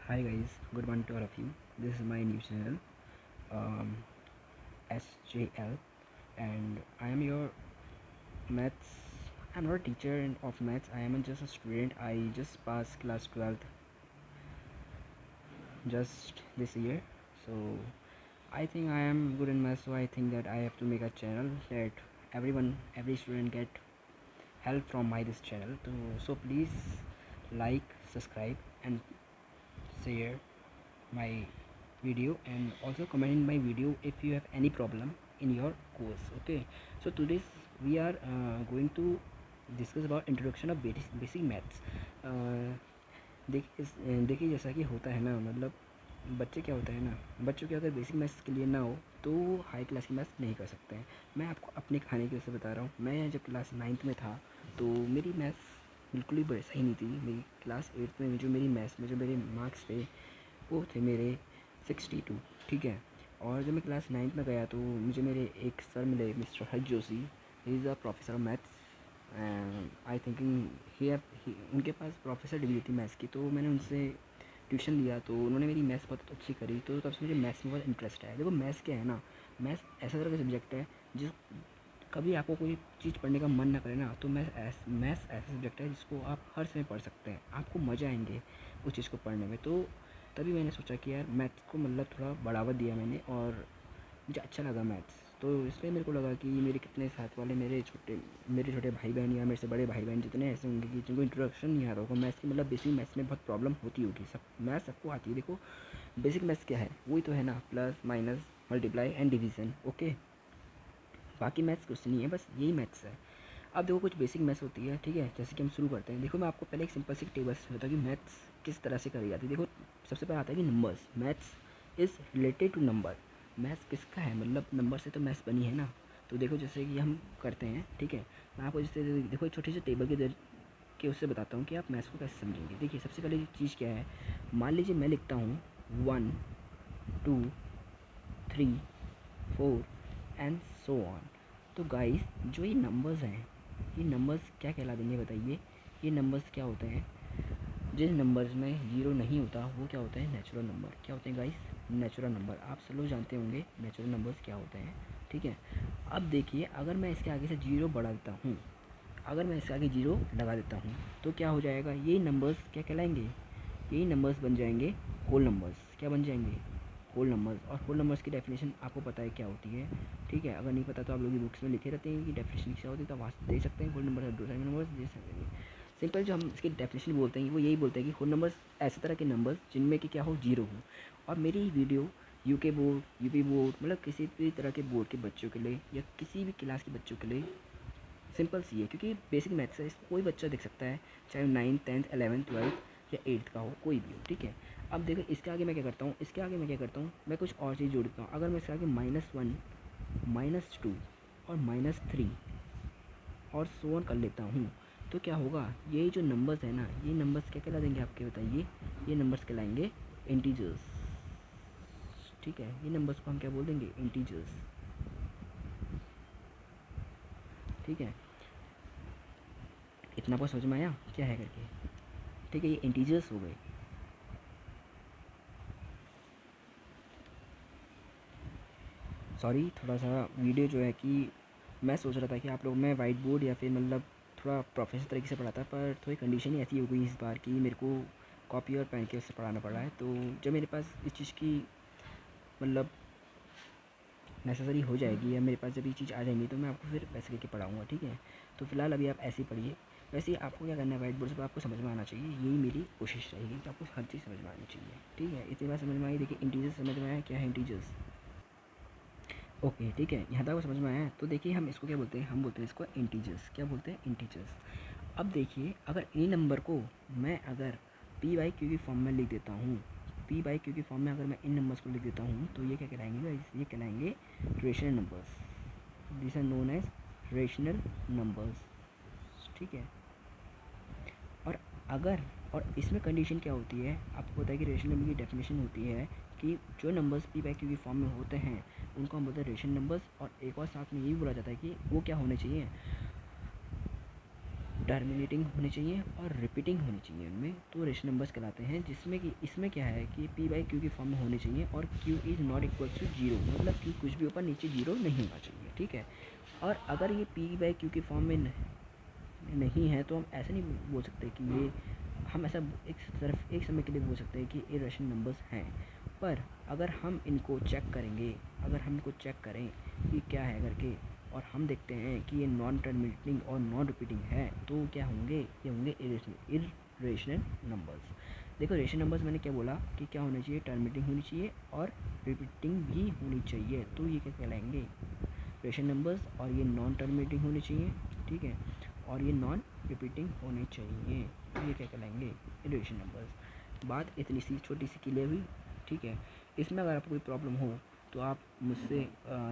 Hi guys, good morning to all of you. This is my new channel, um, SJL, and I am your maths. I'm not a teacher of maths. I am just a student. I just passed class 12th just this year, so I think I am good in maths. So I think that I have to make a channel that every student get help from this channel. So please like, subscribe, and share my video, and also comment in my video if you have any problem in your course. Okay, so today we are going to discuss about introduction of basic maths. देखिए जैसा कि होता है ना, मतलब बच्चे क्या होता है ना, बच्चों के अगर बेसिक मैथ्स क्लियर ना हो तो हाई क्लास की मैथ्स नहीं कर सकते हैं। मैं आपको अपनी कहानी की वजह से बता रहा हूँ। मैं जब क्लास 9th में था तो मेरी मैथ्स बिल्कुल ही बड़े सही नहीं थी। मेरी क्लास 8th में जो मेरी मैथ्स में जो मेरे मार्क्स थे वो थे मेरे 62, ठीक है। और जब मैं क्लास 9th में गया तो मुझे मेरे एक सर मिले, मिस्टर हज Joshi. He is a professor of maths and I thinking उनके पास प्रोफेसर डिग्री थी मैथ्स की। तो मैंने उनसे ट्यूशन लिया तो उन्होंने मेरी मैथ्स बहुत अच्छी करी। तो तब से मुझे मैथ्स में बहुत इंटरेस्ट है। देखो मैथ्स क्या है ना, मैथ्स ऐसा तरह का सब्जेक्ट है जिस कभी आपको कोई चीज़ पढ़ने का मन ना करे ना, तो मैथ्स ऐसा सब्जेक्ट है जिसको आप हर समय पढ़ सकते हैं। आपको मज़ा आएंगे उस चीज़ को पढ़ने में। तो तभी मैंने सोचा कि यार मैथ्स को मतलब थोड़ा बढ़ावा दिया मैंने, और मुझे अच्छा लगा मैथ्स। तो इसलिए मेरे को लगा कि मेरे कितने साथ वाले मेरे छोटे भाई बहन या मेरे से बड़े भाई बहन जितने ऐसे होंगे कि जिनको इंट्रोडक्शन नहीं आ रहा होगा मैथ्स की, मतलब बेसिक मैथ्स में बहुत प्रॉब्लम होती होगी। सब मैथ्स सबको आती है। देखो बेसिक मैथ्स क्या है, वही तो है ना, plus minus multiply and division. Okay, बाकी मैथ्स कुछ नहीं है, बस यही मैथ्स है। अब देखो कुछ बेसिक मैथ्स होती है, ठीक है। जैसे कि हम शुरू करते हैं। देखो मैं आपको पहले एक सिंपल सी टेबल से बताऊँ कि मैथ्स किस तरह से करी जाती है। देखो सबसे पहले आता है कि numbers. Maths is related to number. Maths किसका है, मतलब नंबर से तो मैथ्स बनी है ना। तो देखो जैसे कि हम करते हैं, ठीक है। मैं आपको जैसे देखो एक छोटी सी टेबल के उससे बताता हूँ कि आप मैथ्स को कैसे समझेंगे। देखिए सबसे पहले चीज़ क्या है, मान लीजिए मैं लिखता हूँ 1 2 3 4 एंड सो ऑन। तो गाइस जो ये नंबर्स हैं, ये नंबर्स क्या कहला देंगे बताइए। ये नंबर्स क्या होते हैं, जिन नंबर्स में ज़ीरो नहीं होता वो क्या होते हैं, नेचुरल नंबर। क्या होते हैं गाइस, नेचुरल नंबर। आप सब लोग जानते होंगे नेचुरल नंबर्स क्या होते हैं, ठीक है। अब देखिए अगर मैं इसके आगे से जीरो बढ़ा देता हूँ, अगर मैं इसके आगे जीरो लगा देता हूँ तो क्या हो जाएगा, यही नंबर्स क्या कहलाएंगे, यही नंबर्स बन जाएंगे होल नंबर्स। क्या बन जाएंगे, होल नंबर्स। और होल नंबर्स की डेफिनेशन आपको पता है क्या होती है, ठीक है। अगर नहीं पता तो आप लोग की बुक्स में लिखे रहते हैं कि डेफिनेशन क्या होती है, तो आप वहाँ से देख सकते हैं। होल नंबर दो नंबर्स दे सकते हैं। सिंपल जो हम इसकी डेफिनेशन बोलते हैं वो यही बोलते हैं कि होल नंबर्स ऐसे तरह के नंबर्स जिनमें कि क्या हो, जीरो हो। और मेरी video UK board, UP board, मतलब किसी भी तरह के बोर्ड के बच्चों के लिए या किसी भी क्लास के बच्चों के लिए सिंपल सी है, क्योंकि बेसिक मैथ्स है। इसको कोई बच्चा देख सकता है, चाहे 9th 10th 11th 12th या 8th का हो, कोई भी हो, ठीक है। अब देखो इसके आगे मैं क्या करता हूँ, इसके आगे मैं क्या करता हूँ, मैं कुछ और चीज़ जोड़ता हूँ। अगर मैं इसके आगे -1 -2 और -3 और सो ऑन कर लेता हूँ तो क्या होगा, ये जो नंबर्स है ना, ये नंबर्स क्या कहला देंगे आपके बताइए, ये नंबर्स कहलाएंगे इंटीजर्स, ठीक है। ये नंबर्स को हम क्या बोल देंगे, इंटीजर्स, ठीक है। इतना आपको समझ में आया क्या है करके, ठीक है। ये इंटीजर्स हो गए। सॉरी, थोड़ा सा वीडियो जो है कि मैं सोच रहा था कि आप लोग मैं वाइट बोर्ड या फिर मतलब थोड़ा प्रोफेशनल तरीके से पढ़ाता, पर थोड़ी कंडीशन ही ऐसी हो गई इस बार कि मेरे को कॉपी और पेन के उससे पढ़ाना पड़ रहा है। तो जब मेरे पास इस चीज़ की मतलब नेसेसरी हो जाएगी या मेरे पास जब ये चीज़ आ जाएंगी तो मैं आपको फिर पैसे लेके पढ़ाऊँगा, ठीक है। तो फिलहाल अभी आप ऐसे ही पढ़िए। वैसे ही आपको क्या करना है, वाइट बोर्ड से आपको समझ में आना चाहिए, यही मेरी कोशिश रहेगी कि आपको हर चीज़ समझ में आनी चाहिए, ठीक है। इतनी बार समझ में आई। देखिए इंटीजर्स समझ में आया, क्या है इंटीजर्स, ओके, ठीक है। यहाँ तक आपको समझ में आया है। तो देखिए हम इसको क्या बोलते हैं, हम बोलते हैं इसको इंटीजर्स। क्या बोलते हैं, इंटीजर्स। अब देखिए अगर इन्हीं नंबर को मैं अगर पी बाई क्यू की फॉर्म में लिख देता हूँ, पी बाई क्यू की फॉर्म में अगर मैं इन नंबर्स को लिख देता हूँ तो ये क्या कहलाएंगे, ये कहलाएंगे rational numbers. This are known as rational numbers, ठीक है। और अगर और इसमें कंडीशन क्या होती है, आपको पता है कि रेशनल नंबर की डेफिनेशन होती है कि जो नंबर्स पी बाई क्यू की फॉर्म में होते हैं उनको हम बोलते हैं रेशनल नंबर्स। और एक और साथ में ये भी बोला जाता है कि वो क्या होने चाहिए, टर्मिनेटिंग होनी चाहिए और रिपीटिंग होनी चाहिए उनमें, तो रेशनल नंबर्स कहलाते हैं। जिसमें कि इसमें क्या है कि पी बाई क्यू की फॉर्म में होनी चाहिए और Q is not equal to zero, मतलब क्यू कुछ भी ऊपर नीचे जीरो नहीं होना चाहिए, ठीक है। और अगर ये पी बाई क्यू की फॉर्म में नहीं है तो हम ऐसे नहीं बोल सकते कि ये, हम ऐसा एक समय के लिए बोल सकते हैं कि इरेशनल नंबर्स हैं। पर अगर हम इनको चेक करेंगे, अगर हम इनको चेक करें कि क्या है करके, और हम देखते हैं कि ये नॉन टर्मिनेटिंग और नॉन रिपीटिंग है, तो क्या होंगे, ये होंगे इरेशनल नंबर्स। देखो रेशनल नंबर्स मैंने क्या बोला कि क्या होना चाहिए, टर्मिनेटिंग होनी चाहिए और रिपीटिंग भी होनी चाहिए, तो ये क्या कहलाएंगे, रेशनल नंबर्स। और ये नॉन टर्मिनेटिंग होनी चाहिए, ठीक है, और ये नॉन रिपीटिंग होने चाहिए, तो ये क्या कहलाएंगे, इरेशनल नंबर्स। बात इतनी सी छोटी सी क्लियर हुई, ठीक है। इसमें अगर आपको कोई प्रॉब्लम हो तो आप मुझसे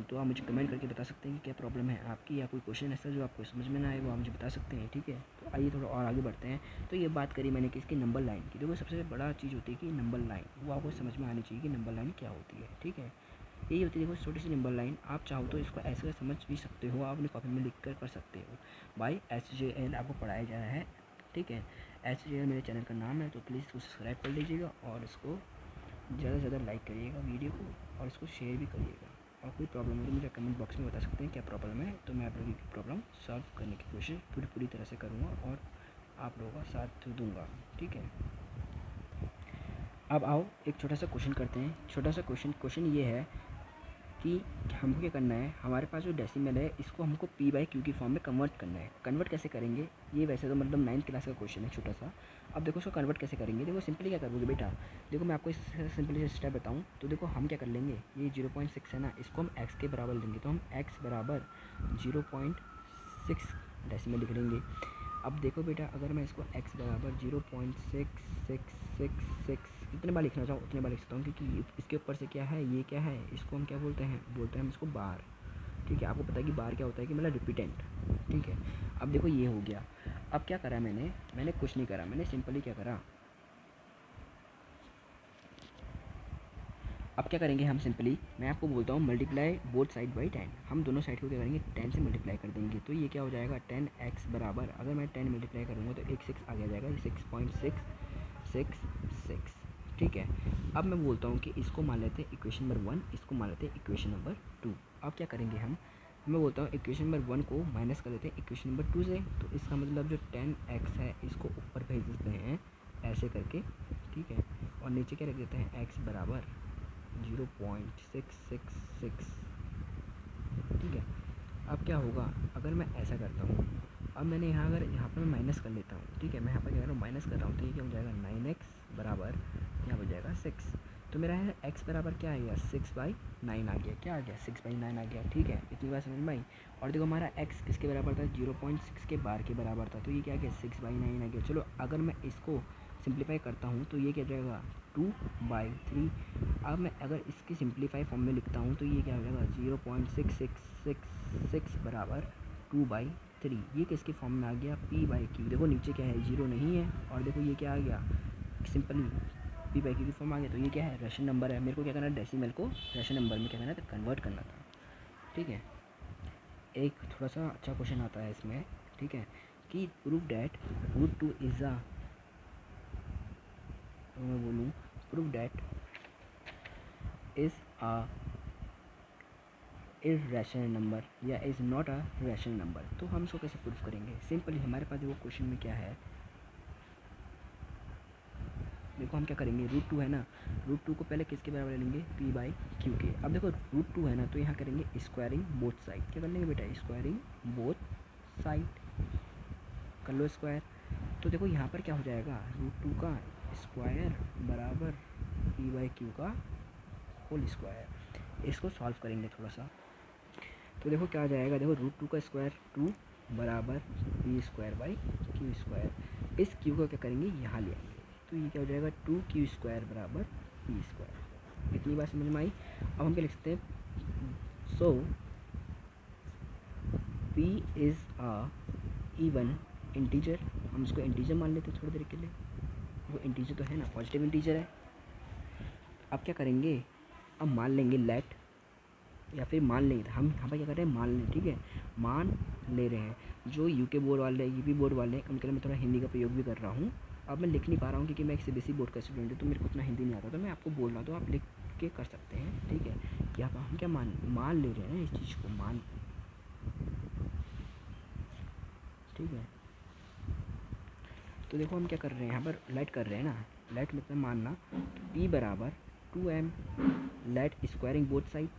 तो आप मुझे कमेंट करके बता सकते हैं कि क्या प्रॉब्लम है आपकी, या कोई क्वेश्चन ऐसा जो आपको समझ में ना आए वो आप मुझे बता सकते हैं, ठीक है। तो आइए थोड़ा और आगे बढ़ते हैं। तो ये बात करी मैंने कि इसकी नंबर लाइन की, देखो सबसे बड़ा चीज़ होती है कि नंबर लाइन, वो आपको समझ में आनी चाहिए कि नंबर लाइन क्या होती है, ठीक है। यही होती है, देखो छोटी सी नंबर लाइन, आप चाहो तो इसको ऐसे समझ भी सकते हो, आप अपनी कॉपी में लिख कर सकते हो। बाई SJL आपको पढ़ाया जा रहा है, ठीक है। SJL मेरे चैनल का नाम है, तो प्लीज़ इसको सब्सक्राइब कर लीजिएगा और इसको ज़्यादा से ज़्यादा लाइक करिएगा वीडियो को, और इसको शेयर भी करिएगा। और कोई प्रॉब्लम हो तो मुझे कमेंट बॉक्स में बता सकते हैं क्या प्रॉब्लम है, तो मैं आप लोगों की प्रॉब्लम सॉल्व करने की कोशिश पूरी तरह से करूँगा और आप लोगों का साथ दूँगा, ठीक है। अब आओ एक छोटा सा क्वेश्चन करते हैं। छोटा सा क्वेश्चन ये है कि हमको क्या करना है, हमारे पास जो डेसिमल है इसको हमको पी बाई क्यू की फॉर्म में कन्वर्ट करना है। कन्वर्ट कैसे करेंगे, ये वैसे तो मतलब 9th क्लास का क्वेश्चन है छोटा सा। अब देखो उसको कन्वर्ट कैसे करेंगे, देखो सिंपली क्या करोगे बेटा, देखो मैं आपको सिंपली स्टेप बताऊँ तो देखो हम क्या कर लेंगे, ये 0.6 है ना, इसको हम x के बराबर लेंगे, तो हम x बराबर 0.6 डेसिमल लिख लेंगे। अब देखो बेटा, अगर मैं इसको x बराबर 0.6666 जितने बार लिखना चाहूँ उतने बार लिख सकता हूँ, क्योंकि इसके ऊपर से क्या है, ये क्या है, इसको हम क्या बोलते हैं हम इसको बार, ठीक है। आपको पता है कि बार क्या होता है कि मतलब रिपीटेंट, ठीक है। अब देखो ये हो गया। अब क्या करा मैंने कुछ नहीं करा, मैंने सिंपली क्या करा, अब क्या करेंगे हम सिंपली, मैं आपको बोलता हूँ मल्टीप्लाई बोथ साइड बाई 10, हम दोनों साइड को क्या करेंगे 10 से मल्टीप्लाई कर देंगे, तो ये क्या हो जाएगा 10x बराबर, अगर मैं 10 मल्टीप्लाई करूँगा तो एक 6 आगे जाएगा, 6.666, ठीक है। अब मैं बोलता हूँ कि इसको मान लेते हैं इक्वेशन नंबर 1, इसको मान लेते हैं इक्वेशन नंबर 2। अब क्या करेंगे हम, मैं बोलता हूँ इक्वेशन नंबर 1 को माइनस कर देते हैं इक्वेशन नंबर 2 से, तो इसका मतलब जो 10x है इसको ऊपर भेज देते हैं ऐसे करके, ठीक है, और नीचे क्या रख देते हैं x बराबर 0.666, ठीक है। अब क्या होगा, अगर मैं ऐसा करता हूँ, अब मैंने अगर यहाँ पर मैं माइनस कर लेता हूँ, ठीक है, मैं यहाँ पर क्या कर रहा हूँ माइनस कर रहा हूँ, तो ये क्या हो जाएगा 9x बराबर यहाँ हो जाएगा 6, तो मेरा है x बराबर क्या आ गया 6/9 आ गया, क्या आ गया 6/9 आ गया, ठीक है। इतनी बात समझ में आई। और देखो हमारा x किसके बराबर था, 0.6 के बार के बराबर था, तो ये क्या आ गया 6/9 आ गया। चलो अगर मैं इसको सिंप्लीफाई करता हूँ तो ये क्या जाएगा 2/3। अब मैं अगर इसकी सिंप्लीफाई फॉर्म में लिखता हूँ तो ये क्या हो जाएगा 0.6666 बराबर 2/3। ये किसके फॉर्म में आ गया, पी बाई क्यू। देखो नीचे क्या है, जीरो नहीं है, और देखो ये क्या आ गया, सिंपली पी बाई क्यू की फॉर्म आ गया, तो ये क्या है रेशनल नंबर है। मेरे को क्या करना है, डेसिमल को रेशनल नंबर में क्या करना था, कन्वर्ट करना था, ठीक है। एक थोड़ा सा अच्छा क्वेश्चन आता है इसमें, ठीक है, कि प्रूव डैट √2 इज़ अ, मैं बोलूँ prove that is a irrational number या is not a rational number. तो हम इसको कैसे प्रूफ करेंगे, सिंपली हमारे पास वो क्वेश्चन में क्या है, देखो हम क्या करेंगे, √2 है ना, √2 को पहले किसके बराबर लेंगे, पी बाई क्यू के। अब देखो √2 है ना, तो यहाँ करेंगे स्क्वायरिंग बोथ साइड, क्या कर लेंगे बेटा, स्क्वायरिंग बोथ साइड कर लो स्क्वायर। तो देखो यहाँ पर क्या हो जाएगा, √2 का स्क्वायर बराबर पी बाई क्यू का होल स्क्वायर। इसको सॉल्व करेंगे थोड़ा सा, तो देखो क्या आ जाएगा, देखो √2 का स्क्वायर 2 बराबर P square by Q square. इस क्यू को क्या करेंगे यहाँ ले आएंगे, तो ये क्या हो जाएगा 2q स्क्वायर बराबर पी स्क्वायर। इतनी बात समझ में आई। अब हम क्या लिख सकते हैं, सो p is a even integer, हम इसको इंटीजर मान लेते हैं थोड़ी देर के लिए, वो इंटीजर तो है ना, पॉजिटिव इंटीजर है। अब क्या करेंगे, अब मान लेंगे लेट, या फिर मान लेंगे, हम यहाँ पर क्या कर रहे हैं मान लें, ठीक है, मान ले रहे हैं। जो यूके बोर्ड वाले, यूपी बोर्ड वाले, उनके लिए मैं थोड़ा हिंदी का प्रयोग भी कर रहा हूँ। अब मैं लिख नहीं पा रहा हूँ क्योंकि मैं एक सीबीएसई बोर्ड का स्टूडेंट हूँ, तो मेरे को उतना हिंदी नहीं आता, तो मैं आपको बोल रहा हूँ तो आप लिख के कर सकते हैं, ठीक है। कि आप हम क्या मान ले रहे हैं इस चीज़ को, मान, ठीक है। तो देखो हम क्या कर रहे हैं यहाँ पर, लेट कर रहे हैं ना, लेट मतलब मानना, p बराबर 2m, let squaring both side,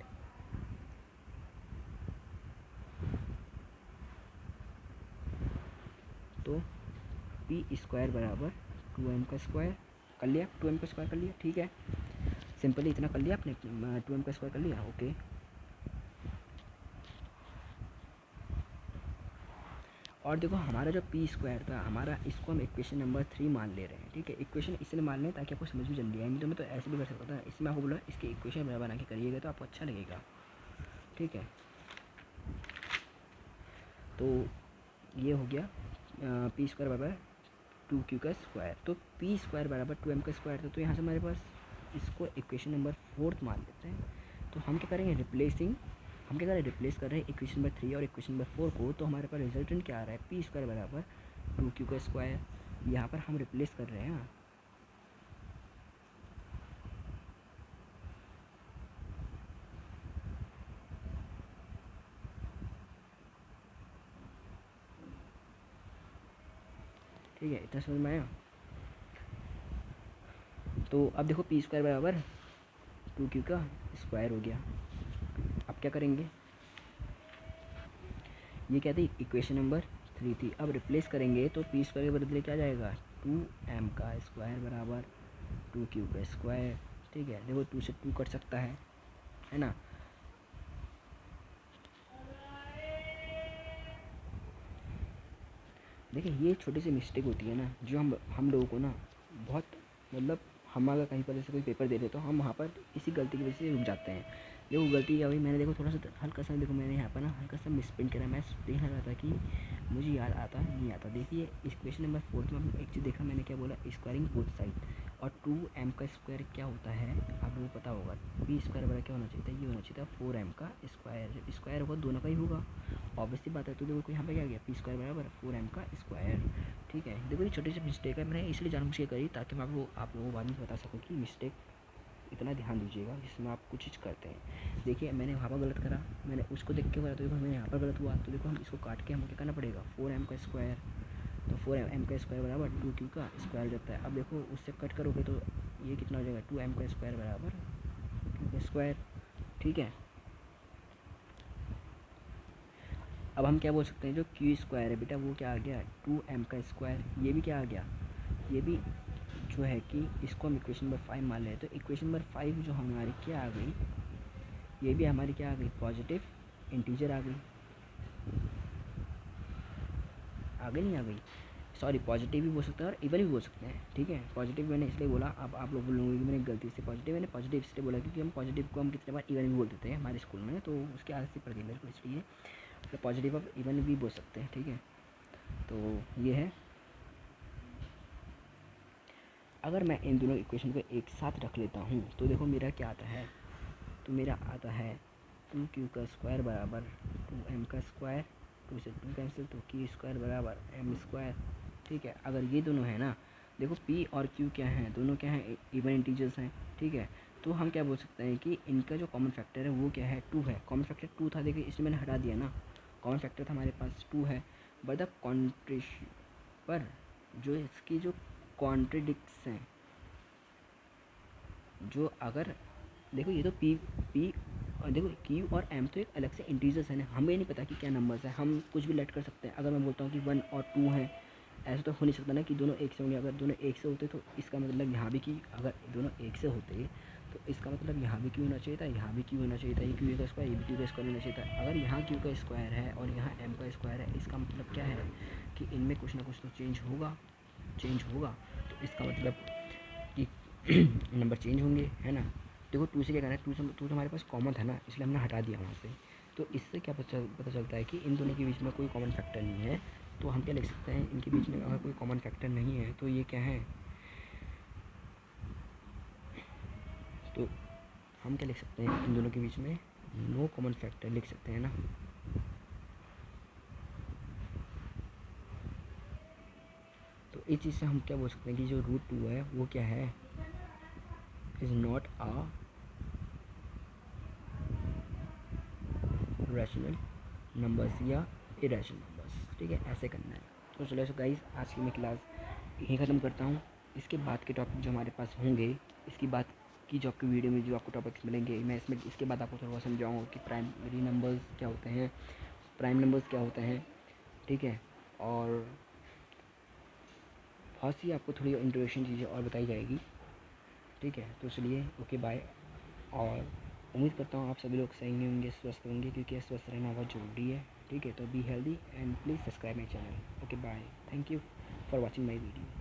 तो पी स्क्वायर बराबर 2m का स्क्वायर कर लिया, 2m का स्क्वायर कर लिया, ठीक है। सिंपली इतना कर लिया आपने, 2m का स्क्वायर कर लिया, ओके। और देखो हमारा जो पी स्क्वायर था हमारा, इसको हम इक्वेशन नंबर 3 मान ले रहे हैं, ठीक है। इक्वेशन इसलिए मान लें ताकि आपको समझ में जल्दी आए, नहीं तो मैं तो ऐसे भी कर सकता था। इसमें आपको बोला इसके इक्वेशन बना के करिएगा तो आपको अच्छा लगेगा, ठीक है। तो ये हो गया पी स्क्वायर बराबर 2q का स्क्वायर, तो पी स्क्वायर बराबर 2m का स्क्वायर था। तो यहाँ से हमारे पास इसको इक्वेशन नंबर 4 मान लेते हैं। तो हम क्या करेंगे, हम क्या करें, रिप्लेस कर रहे हैं इक्वेशन नंबर 3 और इक्वेशन नंबर 4 को। तो हमारे पास रिजल्टेंट क्या आ रहा है, पी स्क्वायर बराबर 2q का स्क्वायर। यहाँ पर हम रिप्लेस कर रहे हैं, ठीक है। इतना समझ में आया। तो अब देखो पी स्क्वायर बराबर 2q का स्क्वायर हो गया। अब क्या करेंगे, ये क्या थी, इक्वेशन नंबर 3 थी। अब रिप्लेस करेंगे तो पी स्क्वायर के बदले क्या जाएगा, 2m का स्क्वायर बराबर 2q का स्क्वायर, ठीक है। देखो 2 से 2 कट सकता है ना। देखिए ये छोटी सी मिस्टेक होती है ना, जो हम लोगों को ना बहुत, मतलब हम अगर कहीं पर जैसे कोई पेपर दे रहे तो हम वहाँ पर इसी गलती की वजह से रुक जाते हैं। देखो गलती क्या हुई, मैंने देखो थोड़ा सा हल्का सा, देखो मैंने यहाँ पर ना हल्का सा मिसप्रिंट करा। मैं देखना रहा था कि मुझे याद आता नहीं आता। देखिए इस क्वेश्चन नंबर 4 में एक चीज़ देखा मैंने, क्या बोला, स्क्वायरिंग बोथ साइड, और 2m का स्क्वायर क्या होता है आप लोगों को पता होगा। पी स्क्वायर बड़ा क्या होना चाहिए था, ये होना चाहिए था 4m का स्क्वायर। स्क्वायर होगा दोनों का ही होगा, ऑब्वियसली बात है। तो देखो यहाँ पे क्या गया, पी स्क्वायर बराबर 4m का स्क्वायर, ठीक है। देखो ये छोटी सी मिस्टेक है, मैंने इसलिए जानबूझ के करी ताकि मैं आप लोगों को बाद में बता सकूँ कि मिस्टेक इतना ध्यान दीजिएगा जिसमें आप कुछ चीज़ करते हैं। देखिए मैंने वहाँ पर गलत करा, मैंने उसको देख के करा, तो देखो मैंने यहाँ पर गलत हुआ। तो देखो हम इसको काट के हमें क्या करना पड़ेगा, 4m का स्क्वायर। तो 4m का स्क्वायर बराबर 2q का स्क्वायर जाता है। अब देखो उससे कट करोगे तो ये कितना हो जाएगा, 2m का स्क्वायर बराबर 2 का स्क्वायर, ठीक है। अब हम क्या बोल सकते हैं, जो q स्क्वायर है बेटा वो क्या आ गया, 2m का स्क्वायर। ये भी क्या आ गया, ये भी जो है कि इसको हम इक्वेशन नंबर 5 मान लें। तो इक्वेशन नंबर 5 जो हमारी क्या आ गई, ये भी हमारी क्या आ गई, पॉजिटिव इंटीजर आ गई, नहीं आ गई, सॉरी, पॉजिटिव भी बोल सकते हैं और इवन भी बोल सकते हैं, ठीक है। पॉजिटिव मैंने इसलिए बोला, अब आप लोग बोलोगे कि मैंने गलती से मैंने पॉजिटिव इसलिए बोला क्योंकि हम पॉजिटिव को हम कितने बार इवन भी बोल देते हैं हमारे स्कूल में, तो उसकी आदत सी पड़ गई मेरे को, इसलिए तो पॉजिटिव आप इवन भी बोल सकते हैं, ठीक है। तो ये है, अगर मैं इन दोनों इक्वेशन को एक साथ रख लेता हूँ तो देखो मेरा क्या आता है, तो मेरा आता है 2q का स्क्वायर बराबर 2m का स्क्वायर, 2 से 2 कैंसिल, तो q स्क्वायर बराबर m स्क्वायर, ठीक है। अगर ये दोनों है ना, देखो p और q क्या हैं, दोनों क्या हैं, इवन इंटीजर्स हैं, ठीक है। तो हम क्या बोल सकते हैं कि इनका जो कॉमन फैक्टर है वो क्या है, 2 है। कॉमन फैक्टर 2 था, देखिए इसलिए मैंने हटा दिया ना, कॉमन फैक्टर था हमारे पास 2 है। बट द कॉन्ट्रेशन पर जो इसकी जो कॉन्ट्रडिक्स हैं, जो अगर देखो ये तो पी और देखो क्यू और एम तो एक अलग से इंटीजर्स है ना, हमें नहीं पता कि क्या नंबर्स है, हम कुछ भी लेट कर सकते हैं। अगर मैं बोलता हूँ कि 1 और 2 हैं, ऐसा तो हो नहीं सकता ना कि दोनों एक से होंगे। अगर दोनों एक से होते तो इसका मतलब यहाँ भी कि अगर दोनों एक से होते तो इसका मतलब यहाँ भी क्यू होना चाहिए था, यहाँ भी क्यू होना चाहिए था, ये क्यू का स्क्वायर, ये भी क्यू का स्क्वायर होना चाहिए था। अगर यहाँ क्यू का स्क्वायर है और यहाँ एम का स्क्वायर है, इसका मतलब क्या है कि इनमें कुछ ना कुछ तो चेंज होगा, तो इसका मतलब कि नंबर चेंज होंगे, है ना। देखो 2 से क्या करना है, 2 तो हमारे पास कॉमन था ना, इसलिए हमने हटा दिया वहाँ से। तो इससे क्या पता चलता है कि इन दोनों के बीच में कोई कॉमन फैक्टर नहीं है। तो हम क्या लिख सकते हैं, इनके बीच में अगर कोई कॉमन फैक्टर नहीं है तो ये क्या है, तो हम क्या लिख सकते हैं, इन दोनों के बीच में नो कॉमन फैक्टर लिख सकते हैं ना। इस चीज़ से हम क्या बोल सकते हैं कि जो रूट 2 है वो क्या है, is not a rational numbers या इरेशनल नंबर्स। ठीक है, ऐसे करना है। तो चलो सो गाइस, आज की मैं क्लास यहीं ख़त्म करता हूँ। इसके बाद के टॉपिक जो हमारे पास होंगे, इसकी बात की जो आपकी वीडियो में जो आपको टॉपिक्स मिलेंगे, मैं इसमें इसके बाद आपको थोड़ा समझाऊँगा कि प्राइमरी नंबर्स क्या होते हैं, प्राइम नंबर्स क्या होते हैं। ठीक है, और बहुत सी आपको थोड़ी इंट्रोडक्शन चीज़ें और बताई जाएगी। ठीक है, तो चलिए, ओके बाय। और उम्मीद करता हूँ आप सभी लोग सही होंगे, स्वस्थ होंगे, क्योंकि स्वस्थ रहना बहुत ज़रूरी है। ठीक है, तो be healthy and please subscribe my channel. Okay bye, thank you for watching my video.